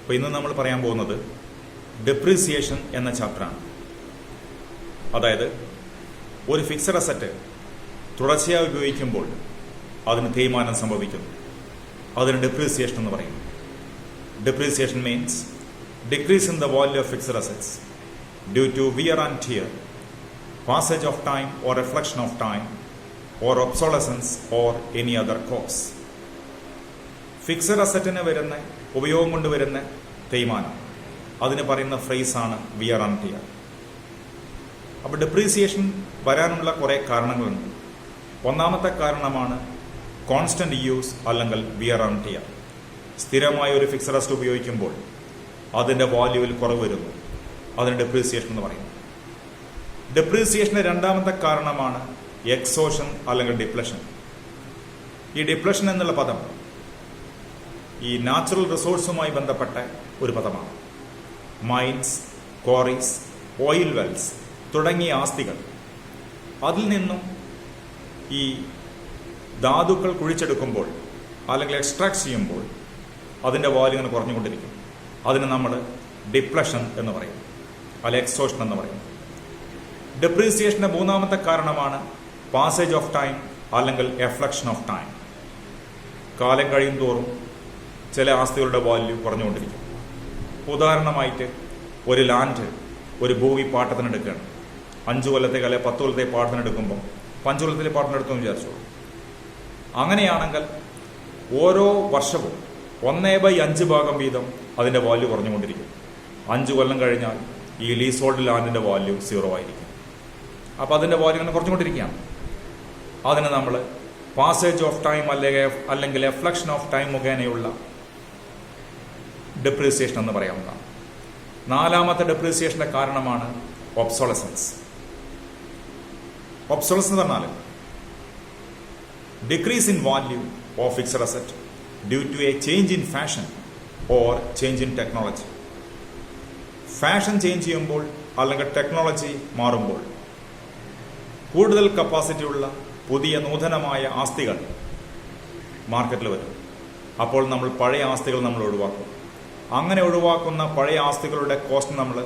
അപ്പോൾ ഇന്ന് നമ്മൾ പറയാൻ പോകുന്നത് ഡെപ്രീസിയേഷൻ എന്ന ചാപ്റ്ററാണ്. അതായത് ഒരു ഫിക്സഡ് അസറ്റ് തുടർച്ചയായി ഉപയോഗിക്കുമ്പോൾ അതിന് തേയ്മാനം സംഭവിക്കുന്നു. അതിന് ഡെപ്രീസിയേഷൻ എന്ന് പറയുന്നു. Depreciation means decrease in the value of fixed assets due to wear and tear, passage of time or reflection of time or obsolescence or any other cause. Fixed അസറ്റിന് വരുന്ന ഉപയോഗം കൊണ്ട് വരുന്ന തേയ്മാനം, അതിന് പറയുന്ന ഫ്രേസാണ് വിയർ ആൻഡ് ടിയർ. അപ്പോൾ ഡെപ്രീസിയേഷൻ വരാനുള്ള കുറേ കാരണങ്ങളുണ്ട്. ഒന്നാമത്തെ കാരണമാണ് കോൺസ്റ്റന്റ് യൂസ് അല്ലെങ്കിൽ വിയർ ആൻഡ് ടിയർ. സ്ഥിരമായ ഒരു ഫിക്സഡ് അസറ്റ് ഉപയോഗിക്കുമ്പോൾ അതിൻ്റെ വാല്യൂവിൽ കുറവ് വരുന്നു. അതിന് ഡെപ്രീസിയേഷൻ എന്ന് പറയുന്നു. ഡെപ്രീസിയേഷന്റെ രണ്ടാമത്തെ കാരണമാണ് എക്സോഷൻ അല്ലെങ്കിൽ ഡിപ്ലഷൻ. ഈ ഡിപ്ലഷൻ എന്നുള്ള പദം ഈ നാച്ചുറൽ റിസോഴ്സുമായി ബന്ധപ്പെട്ട ഒരു പദമാണ്. മൈൻസ്, ക്വാറീസ്, ഓയിൽ വെൽസ് തുടങ്ങിയ ആസ്തികൾ, അതിൽ നിന്നും ഈ ധാതുക്കൾ കുഴിച്ചെടുക്കുമ്പോൾ അല്ലെങ്കിൽ എക്സ്ട്രാക്ട് ചെയ്യുമ്പോൾ അതിൻ്റെ വാല്യൂ ഇങ്ങനെ കുറഞ്ഞുകൊണ്ടിരിക്കും. അതിന് നമ്മൾ ഡിപ്ലഷൻ എന്ന് പറയും, അല്ലെങ്കിൽ എക്സോഷൻ എന്ന് പറയും. ഡെപ്രീസിയേഷന്റെ മൂന്നാമത്തെ കാരണമാണ് പാസേജ് ഓഫ് ടൈം അല്ലെങ്കിൽ എഫ്ലക്ഷൻ ഓഫ് ടൈം. കാലം കഴിയും തോറും ചില ആസ്തികളുടെ വാല്യൂ കുറഞ്ഞുകൊണ്ടിരിക്കും. ഉദാഹരണമായിട്ട് ഒരു ലാൻഡ്, ഒരു ഭൂമി പാട്ടത്തിനെടുക്കുകയാണ്. 5 കൊല്ലത്തേക്ക് അല്ലെങ്കിൽ 10 കൊല്ലത്തേക്ക് പാട്ടത്തിനെടുക്കുമ്പോൾ 5 കൊല്ലത്തിലെ പാട്ടത്തിനെടുത്തെന്ന് വിചാരിച്ചോളൂ. അങ്ങനെയാണെങ്കിൽ ഓരോ വർഷവും 1/5 ഭാഗം വീതം അതിൻ്റെ വാല്യൂ കുറഞ്ഞുകൊണ്ടിരിക്കും. 5 കൊല്ലം കഴിഞ്ഞാൽ ഈ ലീസ് ഹോൾഡ് ലാൻഡിൻ്റെ വാല്യൂ 0 ആയിരിക്കും. അപ്പോൾ അതിൻ്റെ വാല്യൂ ഇങ്ങനെ കുറച്ചുകൊണ്ടിരിക്കുകയാണ്. അതിന് നമ്മൾ പാസേജ് ഓഫ് ടൈം അല്ലെങ്കിൽ എഫ്ലക്ഷൻ ഓഫ് ടൈം മുഖേനയുള്ള ഡെപ്രീസിയേഷൻ എന്ന് പറയാവുന്നതാണ്. നാലാമത്തെ ഡെപ്രീസിയേഷന്റെ കാരണമാണ് ഒബ്സോളസൻസ്. ഒബ്സോളസൻസ് എന്ന് പറഞ്ഞാൽ decrease in value of fixed asset due to a change in fashion or change in technology. Fashion change ചെയ്യുമ്പോൾ അല്ലെങ്കിൽ ടെക്നോളജി മാറുമ്പോൾ കൂടുതൽ കപ്പാസിറ്റിയുള്ള പുതിയ നൂതനമായ ആസ്തികൾ മാർക്കറ്റിൽ വരും. അപ്പോൾ നമ്മൾ പഴയ ആസ്തികൾ നമ്മൾ ഒഴിവാക്കും. അങ്ങനെ ഒഴിവാക്കുന്ന പഴയ ആസ്തികളുടെ കോസ്റ്റ് നമ്മൾ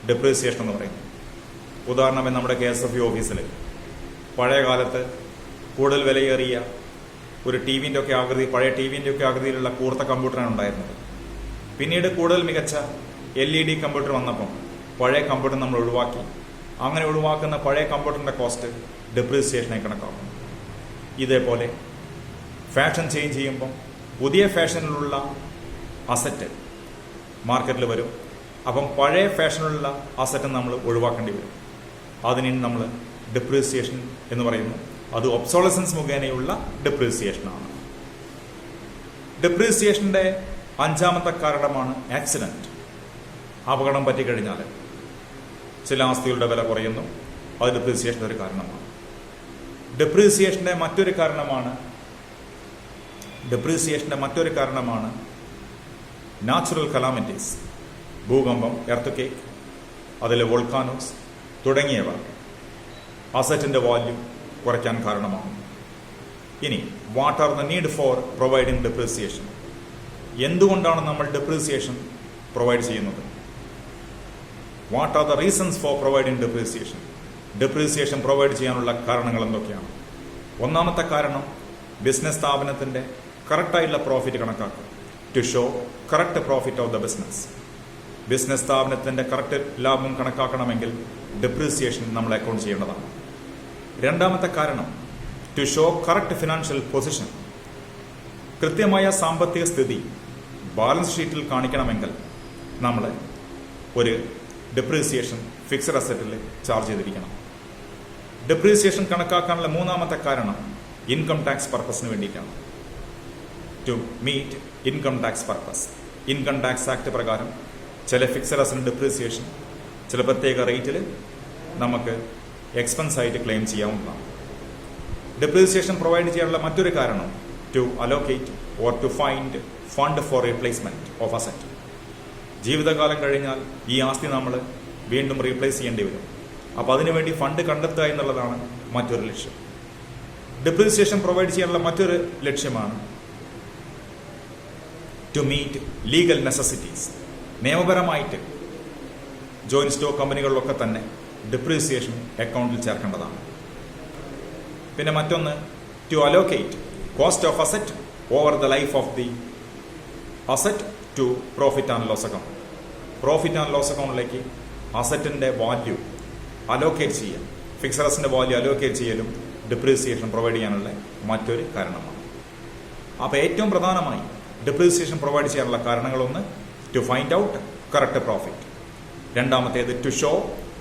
ഡെപ്രീസിയേഷൻ എന്ന് പറയും. ഉദാഹരണമായി നമ്മുടെ KSFE ഓഫീസിൽ പഴയ കാലത്ത് കൂടുതൽ വിലയേറിയ ഒരു ടിവിൻ്റെ ഒക്കെ ആകൃതി, പഴയ ടിവിൻ്റെ ഒക്കെ ആകൃതിയിലുള്ള കൂർത്ത കമ്പ്യൂട്ടറാണ് ഉണ്ടായിരുന്നത്. പിന്നീട് കൂടുതൽ മികച്ച LED കമ്പ്യൂട്ടർ വന്നപ്പം പഴയ കമ്പ്യൂട്ടർ നമ്മൾ ഒഴിവാക്കി. അങ്ങനെ ഒഴിവാക്കുന്ന പഴയ കമ്പ്യൂട്ടറിൻ്റെ കോസ്റ്റ് ഡെപ്രീസിയേഷനായി കണക്കാക്കുന്നു. ഇതേപോലെ ഫാഷൻ ചേഞ്ച് ചെയ്യുമ്പം പുതിയ ഫാഷനിലുള്ള അസറ്റ് മാർക്കറ്റിൽ വരും. അപ്പം പഴയ ഫാഷനിലുള്ള അസറ്റ് നമ്മൾ ഒഴിവാക്കേണ്ടി വരും. അതിന് നമ്മൾ ഡെപ്രീസിയേഷൻ എന്ന് പറയുന്നു. അത് ഒബ്സോളസൻസ് മുഖേനയുള്ള ഡെപ്രീസിയേഷനാണ്. ഡെപ്രീസിയേഷന്റെ അഞ്ചാമത്തെ കാരണമാണ് ആക്സിഡന്റ്. അപകടം പറ്റിക്കഴിഞ്ഞാൽ ചില ആസ്തികളുടെ വില കുറയുന്നു. അത് ഡെപ്രീസിയേഷൻ്റെ ഒരു കാരണമാണ്. ഡെപ്രീസിയേഷന്റെ മറ്റൊരു കാരണമാണ് നാച്ചുറൽ കലാമിറ്റീസ്. ഭൂകമ്പം, എർത്ത്-ക്വേക്ക്, അതിലെ വോൾക്കാനോസ് തുടങ്ങിയവ അസറ്റിന്റെ വാല്യൂ കുറയ്ക്കാൻ കാരണമാകും. ഇനി what are the need for providing depreciation? എന്തുകൊണ്ടാണ് നമ്മൾ ഡെപ്രീസിയേഷൻ പ്രൊവൈഡ് ചെയ്യുന്നത്? What are the reasons for providing depreciation? Depreciation provide ചെയ്യാനുള്ള കാരണങ്ങൾ എന്തൊക്കെയാണ്? ഒന്നാമത്തെ കാരണം ബിസിനസ് സ്ഥാപനത്തിന്റെ കറക്റ്റായിട്ടുള്ള പ്രോഫിറ്റ് കണക്കാക്കുക. To show correct profit of the business. Business സ്ഥാപനത്തിന്റെ കറക്റ്റ് ലാഭം കണക്കാക്കണമെങ്കിൽ ഡെപ്രീസിയേഷൻ നമ്മൾ അക്കൗണ്ട് ചെയ്യേണ്ടതാണ്. രണ്ടാമത്തെ കാരണം to show correct financial position. കൃത്യമായ സാമ്പത്തിക സ്ഥിതി ബാലൻസ് ഷീറ്റിൽ കാണിക്കണമെങ്കിൽ നമ്മൾ ഒരു ഡെപ്രീസിയേഷൻ ഫിക്സഡ് അസറ്റിൽ ചാർജ് ചെയ്തിരിക്കണം. ഡെപ്രീസിയേഷൻ കണക്കാക്കാനുള്ള മൂന്നാമത്തെ കാരണം ഇൻകം ടാക്സ് പർപ്പസിന് വേണ്ടിയിട്ടാണ്. To meet income tax purpose. Income tax act പ്രകാരം ചില ഫിക്സഡ് അസറ്റ് ഡെപ്രീസിയേഷൻ ചില പ്രത്യേക റേറ്റിൽ നമുക്ക് എക്സ്പെൻസ് ആയിട്ട് ക്ലെയിം ചെയ്യാവുന്നതാണ്. ഡെപ്രീസിയേഷൻ പ്രൊവൈഡ് ചെയ്യാനുള്ള മറ്റൊരു കാരണം to allocate or to find fund for replacement of asset. ജീവിതകാലം കഴിഞ്ഞാൽ ഈ ആസ്തി നമ്മൾ വീണ്ടും റീപ്ലേസ് ചെയ്യേണ്ടി വരും. അപ്പോൾ അതിനുവേണ്ടി ഫണ്ട് കണ്ടെത്തുക എന്നുള്ളതാണ് മറ്റൊരു ലക്ഷ്യം. ഡെപ്രീസിയേഷൻ പ്രൊവൈഡ് ചെയ്യാനുള്ള മറ്റൊരു ലക്ഷ്യമാണ് ടു മീറ്റ് ലീഗൽ നെസസിറ്റീസ്. നിയമപരമായിട്ട് ജോയിന്റ് സ്റ്റോക്ക് കമ്പനികളിലൊക്കെ തന്നെ ഡിപ്രീസിയേഷൻ അക്കൗണ്ടിൽ ചേർക്കേണ്ടതാണ്. പിന്നെ മറ്റൊന്ന്, to allocate cost of asset over the life of the asset to profit and loss account. Profit and loss അക്കൗണ്ടിലേക്ക് അസറ്റിന്റെ വാല്യൂ അലോക്കേറ്റ് ചെയ്യാം. ഫിക്സഡ് അസറ്റിന്റെ വാല്യൂ അലോക്കേറ്റ് ചെയ്യലും ഡിപ്രീസിയേഷൻ പ്രൊവൈഡ് ചെയ്യാനുള്ള മറ്റൊരു കാരണമാണ്. അപ്പോൾ ഏറ്റവും പ്രധാനമായി ഡിപ്രീസിയേഷൻ പ്രൊവൈഡ് ചെയ്യാനുള്ള കാരണങ്ങളൊന്ന്, to find out correct profit. രണ്ടാമത്തേത് to show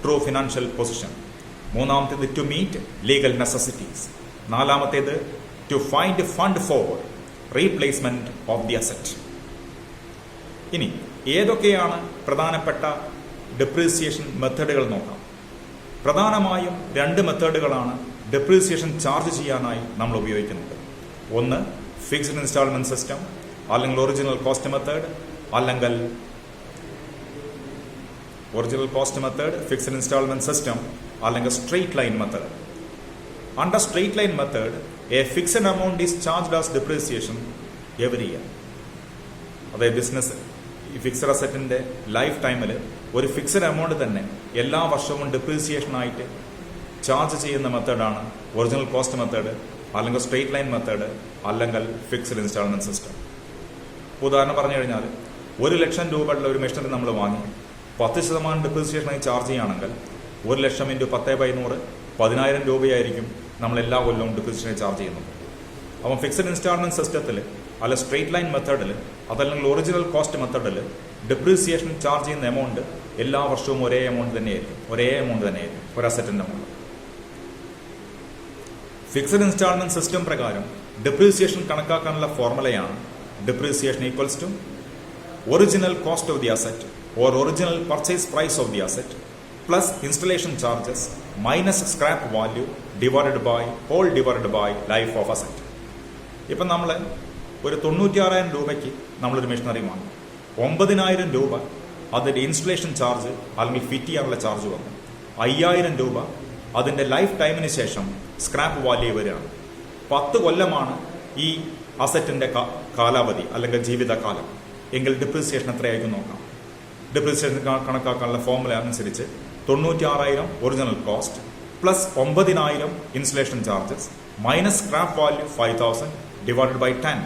true financial position. മൂന്നാമത്തേത് ടു മീറ്റ് ലീഗൽ നെസസിറ്റീസ്. നാലാമത്തേത് to find fund for replacement of the asset. ഇനി ഏതൊക്കെയാണ് പ്രധാനപ്പെട്ട ഡിപ്രീസിയേഷൻ മെത്തേഡുകൾ നോക്കാം. പ്രധാനമായും 2 മെത്തേഡുകളാണ് ഡിപ്രീസിയേഷൻ ചാർജ് ചെയ്യാനായി നമ്മൾ ഉപയോഗിക്കുന്നത്. ഒന്ന് ഫിക്സ്ഡ് ഇൻസ്റ്റാൾമെന്റ് സിസ്റ്റം, അല്ലെങ്കിൽ ഒറിജിനൽ കോസ്റ്റ് മെത്തേഡ്, അല്ലെങ്കിൽ original cost method, fixed installment system, അല്ലെങ്കിൽ straight line method. Under straight line method, a fixed amount is charged as depreciation every year. അതായത് ബിസിനസ് ഈ fixed അസറ്റിന്റെ life ടൈമിൽ ഒരു fixed amount തന്നെ എല്ലാ വർഷവും ഡിപ്രീസിയേഷൻ ആയിട്ട് ചാർജ് ചെയ്യുന്ന മെത്തേഡാണ് ഒറിജിനൽ കോസ്റ്റ് മെത്തേഡ്, അല്ലെങ്കിൽ സ്ട്രെയിറ്റ് ലൈൻ മെത്തേഡ്, അല്ലെങ്കിൽ ഫിക്സ്ഡ് ഇൻസ്റ്റാൾമെന്റ് സിസ്റ്റം. ഉദാഹരണം പറഞ്ഞു കഴിഞ്ഞാൽ 1 ലക്ഷം രൂപയുള്ള ഒരു മെഷീനറി നമ്മൾ വാങ്ങി 10% ഡിപ്രീസിയേഷനായി ചാർജ് ചെയ്യുകയാണെങ്കിൽ 1 ലക്ഷം ഇൻറ്റു 10/100 10,000 രൂപയായിരിക്കും നമ്മൾ എല്ലാ കൊല്ലവും ഡിപ്രീസിയേഷൻ ചാർജ് ചെയ്യുന്നത്. അപ്പം ഫിക്സഡ് ഇൻസ്റ്റാൾമെന്റ് സിസ്റ്റത്തിൽ, അല്ല സ്ട്രെയിറ്റ് ലൈൻ മെത്തേഡിൽ, അതല്ലെങ്കിൽ ഒറിജിനൽ കോസ്റ്റ് മെത്തേഡിൽ ഡിപ്രീസിയേഷൻ ചാർജ് ചെയ്യുന്ന എമൗണ്ട് എല്ലാ വർഷവും ഒരേ എമൗണ്ട് തന്നെയായിരിക്കും ഒരു അസറ്റിന്റെ എമൗണ്ട്. ഫിക്സഡ് ഇൻസ്റ്റാൾമെന്റ് സിസ്റ്റം പ്രകാരം ഡിപ്രീസിയേഷൻ കണക്കാക്കാനുള്ള ഫോർമുലയാണ് depreciation equals to original cost of the asset or original purchase price of the asset plus installation charges minus scrap value divided by life of asset. ഇപ്പം നമ്മൾ ഒരു 96,000 രൂപയ്ക്ക് നമ്മളൊരു machinery വാങ്ങി, 9,000 രൂപ അതിൻ്റെ ഇൻസ്റ്റലേഷൻ ചാർജ് അല്ലെങ്കിൽ ഫിറ്റ് ചെയ്യാനുള്ള ചാർജ് വന്നു, 5,000 രൂപ അതിൻ്റെ ലൈഫ് ടൈമിന് ശേഷം സ്ക്രാപ്പ് വാല്യൂ വരികയാണ്. 10 കൊല്ലമാണ് ഈ അസറ്റിന്റെ കാലാവധി അല്ലെങ്കിൽ ജീവിതകാലം. എങ്കിൽ ഡിപ്രീസിയേഷൻ എത്രയായിരിക്കും നോക്കാം. ഡിപ്രീസിയേഷൻ കണക്കാക്കാനുള്ള ഫോർമുല അനുസരിച്ച് 96,000 original cost plus 9,000 installation charges minus scrap value 5,000 divided by 10.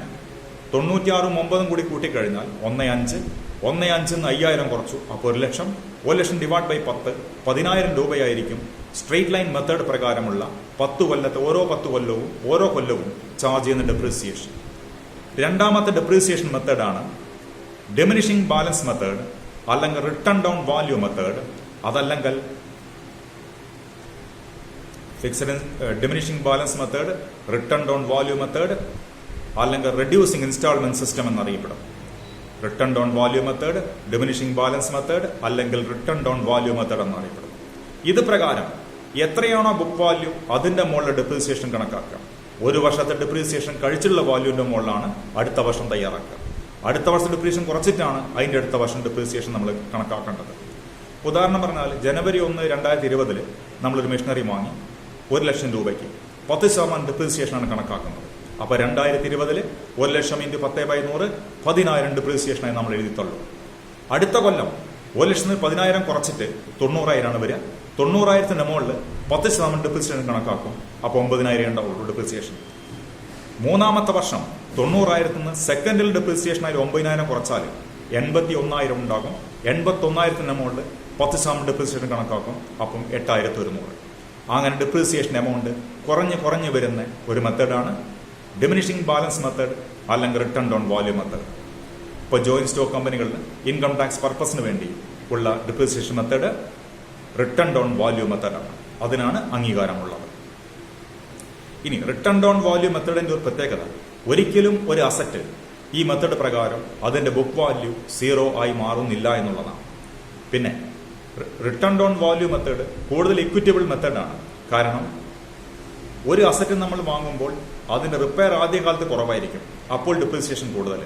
96 9 കൂടി കൂട്ടിക്കഴിഞ്ഞാൽ 1,500. 1,500 5,000 കുറച്ചു, അപ്പോൾ 1 ലക്ഷം. 1 ലക്ഷം ഡിവൈഡ് ബൈ 10 10,000 രൂപയായിരിക്കും സ്ട്രെയിറ്റ് ലൈൻ മെത്തേഡ് പ്രകാരമുള്ള 10 കൊല്ലത്തെ ഓരോ കൊല്ലവും ചാർജ് ചെയ്യുന്ന ഡിപ്രീസിയേഷൻ. രണ്ടാമത്തെ ഡിപ്രീസിയേഷൻ മെത്തേഡാണ് ഡിമിനിഷിംഗ് ബാലൻസ് മെത്തേഡ്, അല്ലെങ്കിൽ റിട്ടേൺ ഡൗൺ വാല്യൂ മെത്തേഡ്, അതല്ലെങ്കിൽ fixed diminishing balance method, written down value method, അല്ലെങ്കിൽ റെഡ്യൂസിംഗ് ഇൻസ്റ്റാൾമെന്റ് സിസ്റ്റം എന്നറിയപ്പെടും. Written down value method, diminishing balance method, അല്ലെങ്കിൽ റിട്ടേൺ ഡൗൺ വാല്യൂ മെത്തേഡ് എന്നറിയപ്പെടും. ഇത് പ്രകാരം എത്രയാണോ ബുക്ക് വാല്യൂ അതിന്റെ മുകളിൽ ഡിപ്രീസിയേഷൻ കണക്കാക്കുക. ഒരു വർഷത്തെ ഡിപ്രീസിയേഷൻ കഴിച്ചുള്ള വാല്യൂവിന്റെ മുകളിലാണ് അടുത്ത വർഷം തയ്യാറാക്കുക. അടുത്ത വർഷം ഡിപ്രീസിയേഷൻ കുറച്ചിട്ടാണ് അതിന്റെ അടുത്ത വർഷം ഡിപ്രീസിയേഷൻ നമ്മൾ കണക്കാക്കേണ്ടത്. ഉദാഹരണം പറഞ്ഞാൽ ജനുവരി 1, 2020 നമ്മളൊരു മെഷീനറി വാങ്ങി 1 ലക്ഷം രൂപയ്ക്ക് 10% ഡിപ്രീസിയേഷനാണ് കണക്കാക്കുന്നത്. അപ്പോൾ 2020 1 ലക്ഷം ഇൻറ്റു 10/100 10,000 ഡിപ്രീസിയേഷനായി നമ്മൾ എഴുതിത്തുള്ളൂ. അടുത്ത കൊല്ലം 1 ലക്ഷത്തിന് 10,000 കുറച്ചിട്ട് 90,000 വരിക. 90,000 മുകളിൽ 10% ഡിപ്രീസിയേഷൻ കണക്കാക്കും. അപ്പോൾ 9,000 ഉണ്ടാവുള്ളൂ ഡിപ്രീസിയേഷൻ. മൂന്നാമത്തെ വർഷം 90,000 സെക്കൻഡിൽ ഡിപ്രീസിയേഷനായി 9,000 കുറച്ചാൽ 81,000 ഉണ്ടാകും. 81,000 മുകളിൽ 10% ഡിപ്രീസിയേഷൻ കണക്കാക്കും. അപ്പം 8,100. അങ്ങനെ ഡിപ്രീസിയേഷൻ എമൗണ്ട് കുറഞ്ഞു വരുന്ന ഒരു മെത്തേഡാണ് ഡിമിനിഷിംഗ് ബാലൻസ് മെത്തേഡ്, അല്ലെങ്കിൽ റിട്ടേൺ ഡൗൺ വാല്യൂ മെത്തേഡ്. ഇപ്പോൾ ജോയിന്റ് സ്റ്റോക്ക് കമ്പനികളിൽ ഇൻകം ടാക്സ് പർപ്പസിന് വേണ്ടി ഉള്ള depreciation method written down value മെത്തേഡാണ്. അതിനാണ് അംഗീകാരമുള്ളത്. ഇനി റിട്ടേൺ ഡൗൺ വാല്യൂ മെത്തേഡിന്റെ ഒരു പ്രത്യേകത, ഒരിക്കലും ഒരു അസറ്റ് ഈ മെത്തേഡ് പ്രകാരം അതിന്റെ ബുക്ക് വാല്യൂ 0 ആയി മാറുന്നില്ല എന്നുള്ളതാണ്. പിന്നെ റിട്ടേൺ ഡൗൺ വാല്യൂ മെത്തേഡ് കൂടുതൽ ഇക്വിറ്റബിൾ മെത്തേഡാണ്. കാരണം ഒരു അസറ്റ് നമ്മൾ വാങ്ങുമ്പോൾ അതിന്റെ റിപ്പയർ ആദ്യകാലത്ത് കുറവായിരിക്കും, അപ്പോൾ ഡിപ്രീസിയേഷൻ കൂടുതൽ.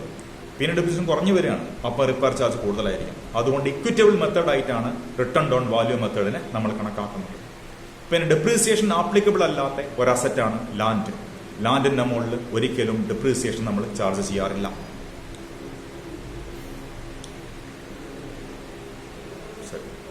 പിന്നെ ഡിപ്രീസിയേഷൻ കുറഞ്ഞു വരികയാണ്, അപ്പോൾ റിപ്പയർ ചാർജ് കൂടുതലായിരിക്കും. അതുകൊണ്ട് ഇക്വിറ്റബിൾ മെത്തേഡായിട്ടാണ് റിട്ടേൺ ഡൗൺ വാല്യൂ മെത്തേഡിനെ നമ്മൾ കണക്കാക്കുന്നത്. പിന്നെ ഡിപ്രീസിയേഷൻ ആപ്ലിക്കബിൾ അല്ലാത്ത ഒരു അസറ്റാണ് ലാൻഡ്. ലാൻഡിന്റെ മുകളിൽ ഒരിക്കലും ഡിപ്രീസിയേഷൻ നമ്മൾ ചാർജ് ചെയ്യാറില്ല. അസറ്റ്.